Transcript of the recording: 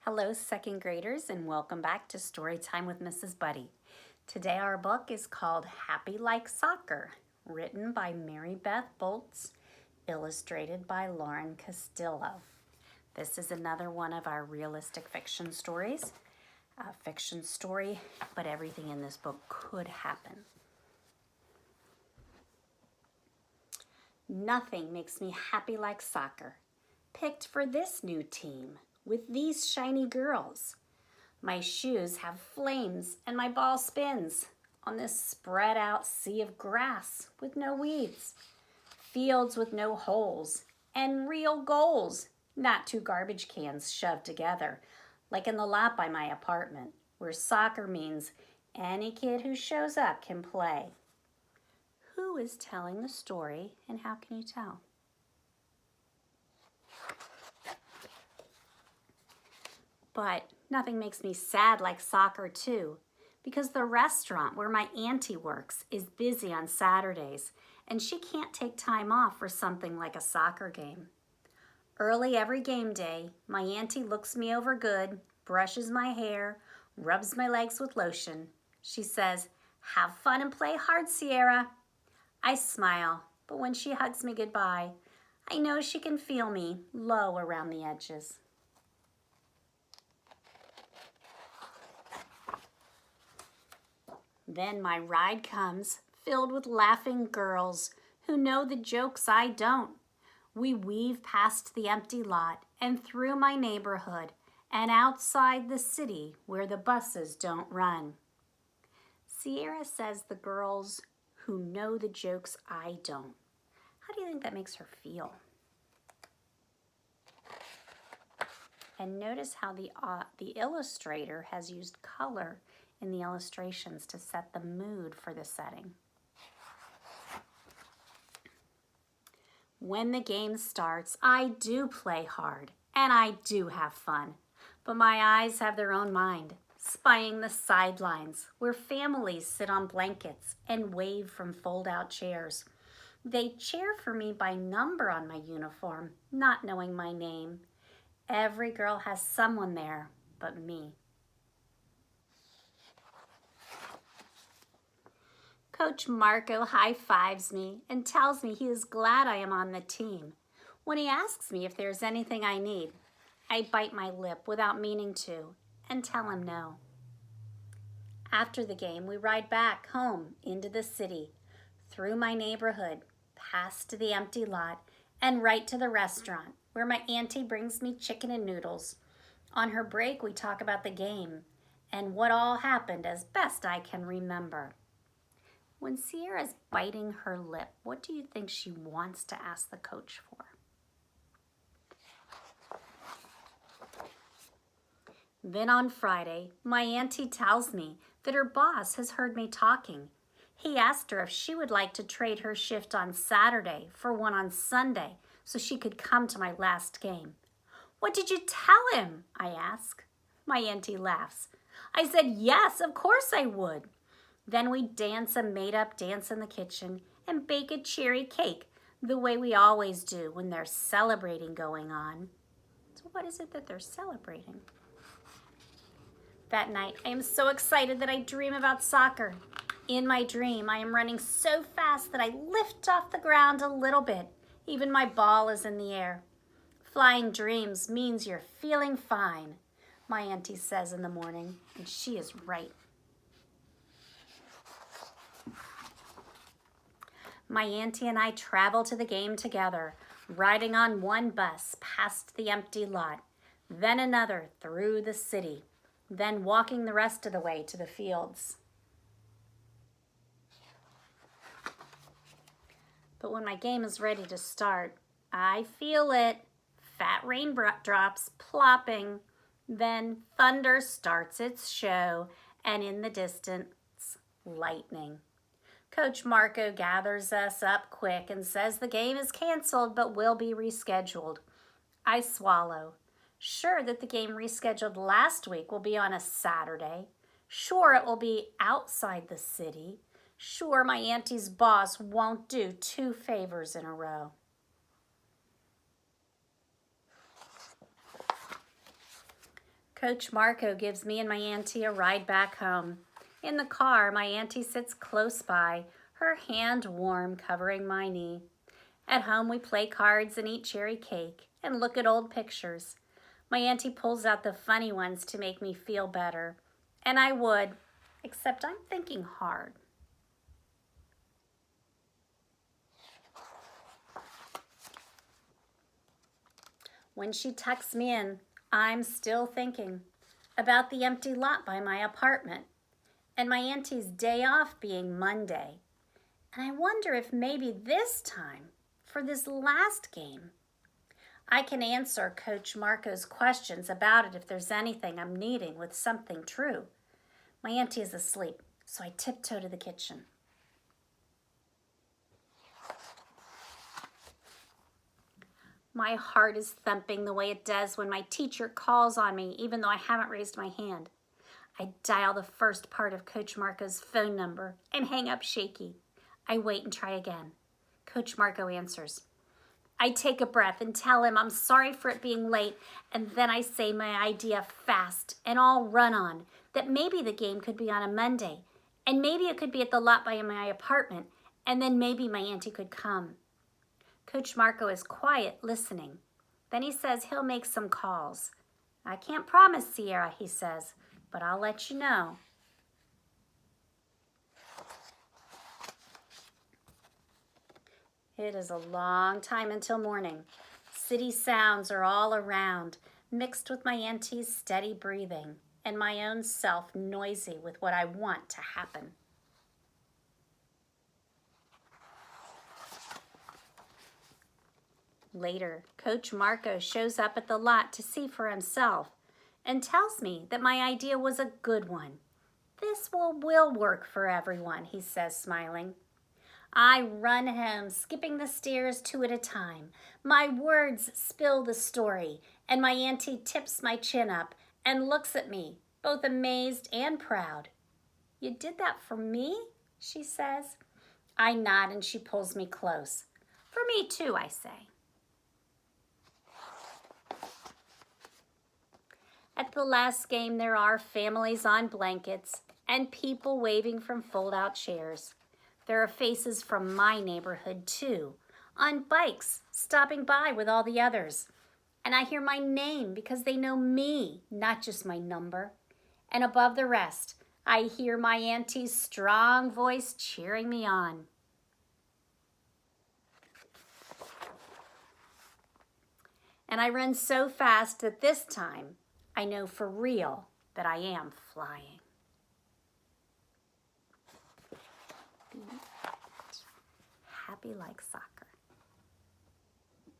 Hello, second graders, and welcome back to Storytime with Mrs. Buddy. Today our book is called Happy Like Soccer, written by Maribeth Boelts, illustrated by Lauren Castillo. This is another one of our realistic fiction stories. A fiction story, but everything in this book could happen. Nothing makes me happy like soccer. Picked for this new team with these shiny girls. My shoes have flames and my ball spins on this spread out sea of grass with no weeds. Fields with no holes and real goals, not two garbage cans shoved together like in the lot by my apartment, where soccer means any kid who shows up can play. Who is telling the story, and how can you tell? But nothing makes me sad like soccer too, because the restaurant where my auntie works is busy on Saturdays, and she can't take time off for something like a soccer game. Early every game day, my auntie looks me over good, brushes my hair, rubs my legs with lotion. She says, "Have fun and play hard, Sierra." I smile, but when she hugs me goodbye, I know she can feel me low around the edges. Then my ride comes, filled with laughing girls who know the jokes I don't. We weave past the empty lot and through my neighborhood and outside the city where the buses don't run. Sierra says the girls who know the jokes I don't. How do you think that makes her feel? And notice how the illustrator has used color in the illustrations to set the mood for the setting. When the game starts, I do play hard and I do have fun, but my eyes have their own mind, spying the sidelines where families sit on blankets and wave from fold-out chairs. They cheer for me by number on my uniform, not knowing my name. Every girl has someone there but me. Coach Marco high-fives me and tells me he is glad I am on the team. When he asks me if there's anything I need, I bite my lip without meaning to and tell him no. After the game, we ride back home into the city, through my neighborhood, past the empty lot, and right to the restaurant, where my auntie brings me chicken and noodles. On her break, we talk about the game and what all happened as best I can remember. When Sierra's biting her lip, what do you think she wants to ask the coach for? Then on Friday, my auntie tells me that her boss has heard me talking. He asked her if she would like to trade her shift on Saturday for one on Sunday so she could come to my last game. "What did you tell him?" I ask. My auntie laughs. I said, "Yes, of course I would." Then we dance a made-up dance in the kitchen and bake a cherry cake the way we always do when there's celebrating going on. So what is it that they're celebrating? That night, I am so excited that I dream about soccer. In my dream, I am running so fast that I lift off the ground a little bit. Even my ball is in the air. Flying dreams means you're feeling fine, my auntie says in the morning, and she is right. My auntie and I travel to the game together, riding on one bus past the empty lot, then another through the city, then walking the rest of the way to the fields. But when my game is ready to start, I feel it. Fat raindrops plopping. Then thunder starts its show, and in the distance, lightning. Coach Marco gathers us up quick and says the game is canceled but will be rescheduled. I swallow. Sure that the game rescheduled last week will be on a Saturday. Sure it will be outside the city. Sure my auntie's boss won't do 2 favors in a row. Coach Marco gives me and my auntie a ride back home. In the car, my auntie sits close by, her hand warm covering my knee. At home, we play cards and eat cherry cake and look at old pictures. My auntie pulls out the funny ones to make me feel better. And I would, except I'm thinking hard. When she tucks me in, I'm still thinking about the empty lot by my apartment and my auntie's day off being Monday. And I wonder if maybe this time, for this last game, I can answer Coach Marco's questions about it if there's anything I'm needing with something true. My auntie is asleep, so I tiptoe to the kitchen. My heart is thumping the way it does when my teacher calls on me, even though I haven't raised my hand. I dial the first part of Coach Marco's phone number and hang up shaky. I wait and try again. Coach Marco answers. I take a breath and tell him I'm sorry for it being late, and then I say my idea fast and all run on, that maybe the game could be on a Monday, and maybe it could be at the lot by my apartment, and then maybe my auntie could come. Coach Marco is quiet, listening. Then he says he'll make some calls. I can't promise, Sierra, he says, but I'll let you know. It is a long time until morning. City sounds are all around, mixed with my auntie's steady breathing and my own self noisy with what I want to happen. Later, Coach Marco shows up at the lot to see for himself and tells me that my idea was a good one. This will work for everyone, he says, smiling. I run home, skipping the stairs 2 at a time. My words spill the story, and my auntie tips my chin up and looks at me, both amazed and proud. You did that for me? She says. I nod and she pulls me close. For me too, I say. At the last game, there are families on blankets and people waving from fold-out chairs. There are faces from my neighborhood, too, on bikes, stopping by with all the others. And I hear my name because they know me, not just my number. And above the rest, I hear my auntie's strong voice cheering me on. And I run so fast that this time, I know for real that I am flying. Happy like soccer.